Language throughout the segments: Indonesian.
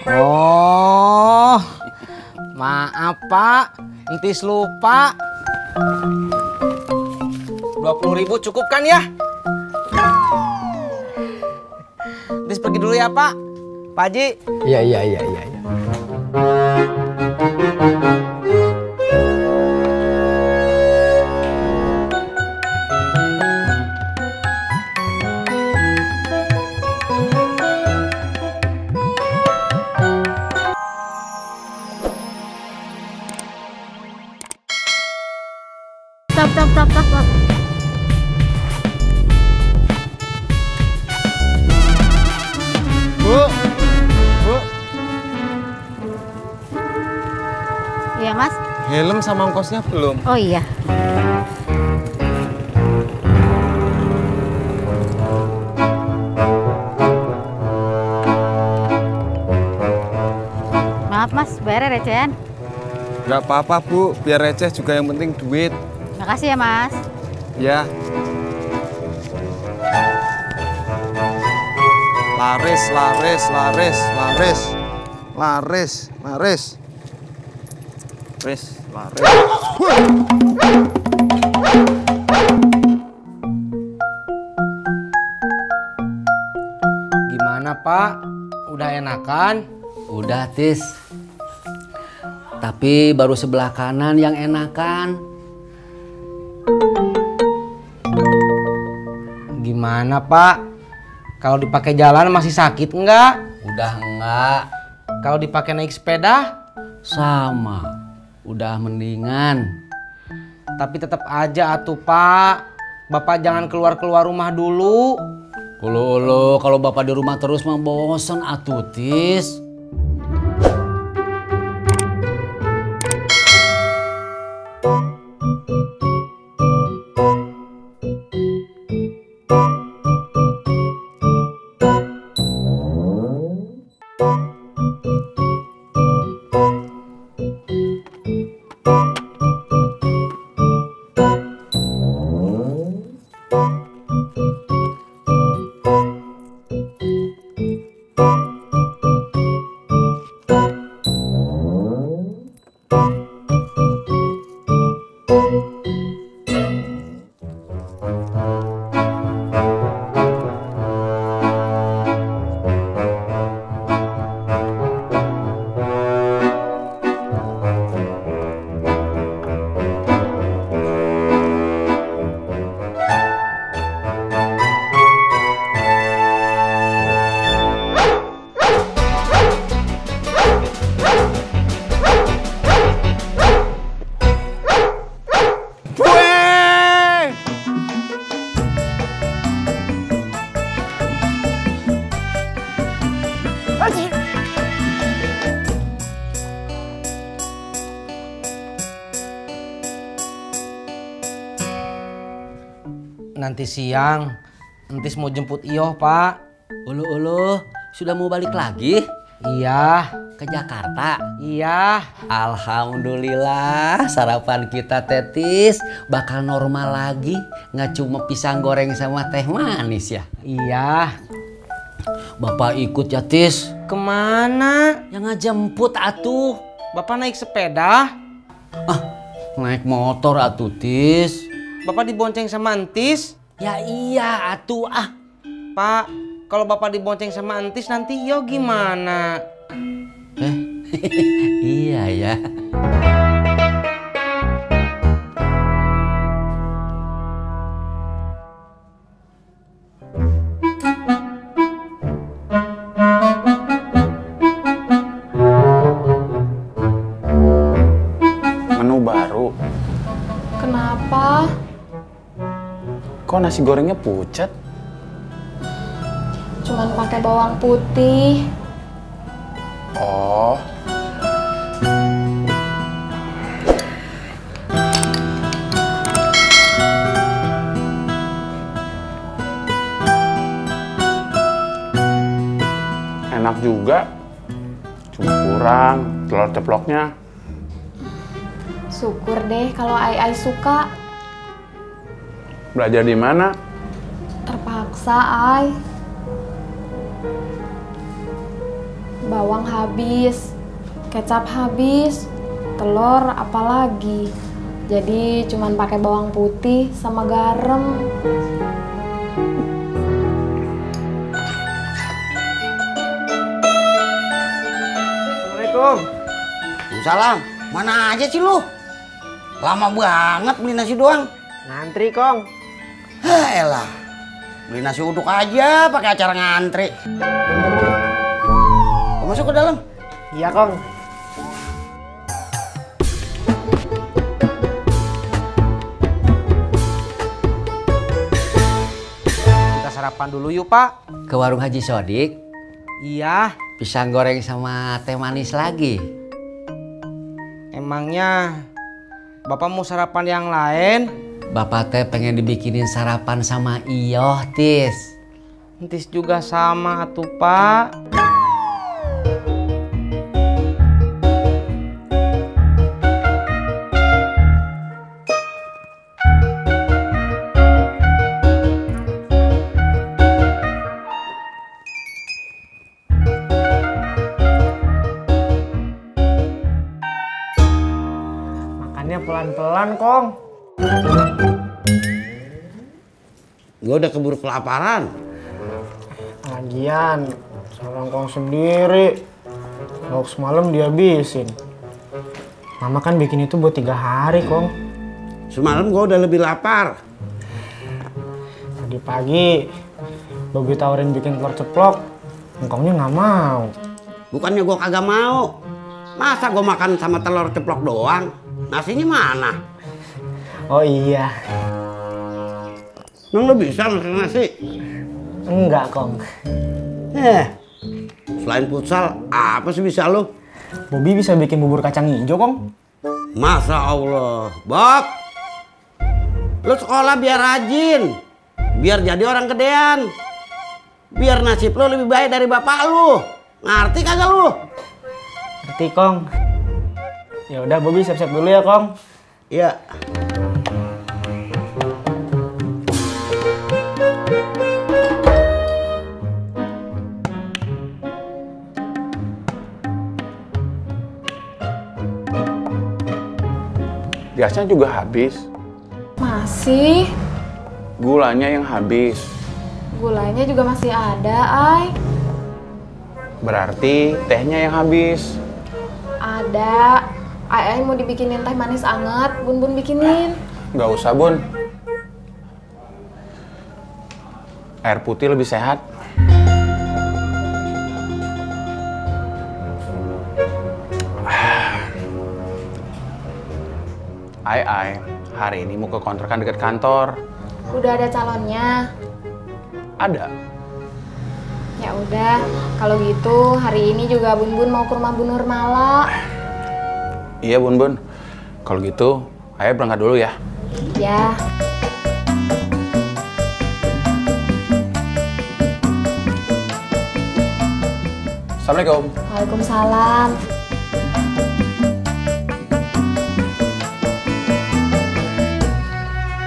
Oh, maaf Pak, entis lupa. 20.000 cukup kan ya? Entis pergi dulu ya Pak. Pak Haji. Iya. Stop. Bu. Iya Mas. Helm sama ongkosnya belum? Oh iya. Maaf Mas, bayar recehan. Gak apa-apa Bu, biar receh juga yang penting duit. Makasih ya Mas. Ya. Laris. Gimana Pak? Udah enakan? Udah Tis. Tapi baru sebelah kanan yang enakan. Gimana Pak? Kalau dipakai jalan masih sakit enggak? Udah enggak. Kalau dipakai naik sepeda? Sama. Udah mendingan. Tapi tetap aja atuh Pak. Bapak jangan keluar rumah dulu. Ulu, kalau bapak di rumah terus mah bosen atuh Tis. Nanti siang, entis mau jemput Iyoh Pak. Ulu, sudah mau balik lagi? Iya. Ke Jakarta? Iya. Alhamdulillah sarapan kita Tetis bakal normal lagi. Nggak cuma pisang goreng sama teh manis ya? Iya. Bapak ikut ya Tis. Kemana? Yang ngejemput atuh. Bapak naik sepeda? Naik motor atuh Tis. Bapak dibonceng sama entis? Ya iya atuh Pak, kalau Bapak dibonceng sama entis nanti Iyoh gimana? Iya ya. Menu baru. Kenapa? Kok nasi gorengnya pucat? Cuman pakai bawang putih. Oh. Enak juga. Cuma kurang telur ceploknya. Syukur deh kalau Ai suka. Belajar di mana? Terpaksa, Ai. Bawang habis, kecap habis, telur apalagi. Jadi cuman pakai bawang putih sama garam. Assalamualaikum. Salam, mana aja sih lu? Lama banget beli nasi doang. Ngantri, Kong. Hah, elah. Beli nasi uduk aja pakai acara ngantri. Mau masuk ke dalam? Iya, Kong. Kita sarapan dulu yuk, Pak. Ke warung Haji Sodik, Iya. pisang goreng sama teh manis lagi. Emangnya Bapak mau sarapan yang lain? Bapak teh pengen dibikinin sarapan sama Iyoh, Tis. Entis juga sama atuh, Pak. Makannya pelan-pelan, Kong. Gue udah keburu kelaparan. Lagian, seorang Kong sendiri. Lauk semalam dihabisin. Mama kan bikin itu buat 3 hari, Kong. Semalam gue udah lebih lapar. Tadi pagi, Bobi tawarin bikin telur ceplok. Engkongnya nggak mau. Bukannya gue kagak mau. Masa gue makan sama telur ceplok doang? Nasinya mana? Oh iya, Emang lo bisa makan nasi? enggak, Kong. Selain futsal, apa sih bisa lo? Bobi bisa bikin bubur kacang hijau, Kong. Masya Allah. Bob, lo sekolah biar rajin. Biar jadi orang gedean. Biar nasib lo lebih baik dari bapak lo. Ngerti kagak lo? Ngerti, Kong. Ya udah, Bobi siap-siap dulu ya, Kong. Iya. Gasnya juga habis, Masih? gulanya yang habis. Gulanya juga masih ada, Ay. Berarti tehnya yang habis. Ada. Ay mau dibikinin teh manis anget, Bun bikinin. Nggak usah, Bun. Air putih lebih sehat. Ai, hari ini mau ke kontrakan dekat kantor. Udah ada calonnya. Ada. Ya udah, kalau gitu hari ini juga Bun mau ke rumah Bu Nurmala. Iya, Bun. Kalau gitu, Ayah berangkat dulu ya. Ya. Assalamualaikum. Waalaikumsalam.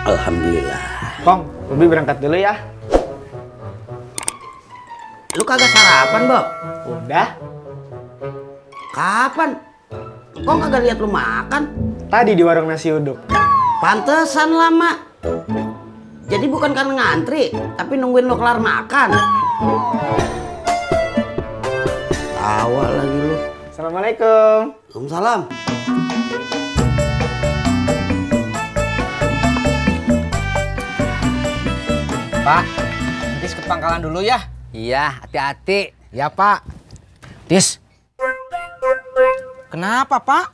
Alhamdulillah. Kong, Bobi berangkat dulu ya. Lu kagak sarapan, Bob? Udah. Kapan? Kok kagak lihat lu makan? Tadi di warung nasi uduk. Pantesan lama. Jadi bukan karena ngantri, tapi nungguin lu kelar makan. Tawa lagi lu. Assalamualaikum. Waalaikumsalam. Pak, Entis ke pangkalan dulu ya. Iya, hati-hati. Ya, Pak. Tis, Kenapa, Pak?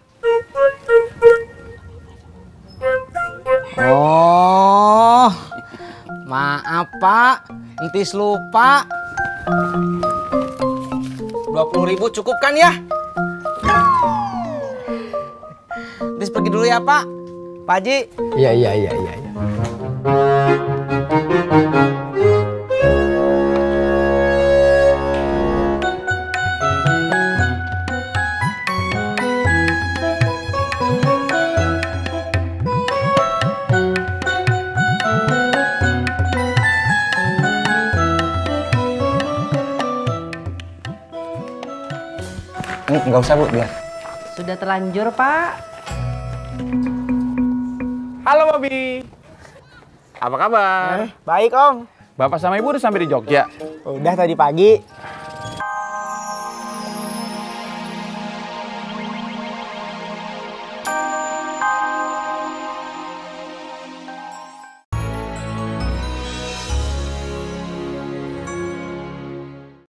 Oh, maaf, Pak. Entis lupa. 20.000 cukup kan ya? Entis pergi dulu ya, Pak. Pak Haji. Iya. Enggak usah, Bu, biar. Sudah terlanjur, Pak. Halo, Bobby. Apa kabar? Baik om. Bapak sama Ibu udah sampai di Jogja. Udah tadi pagi.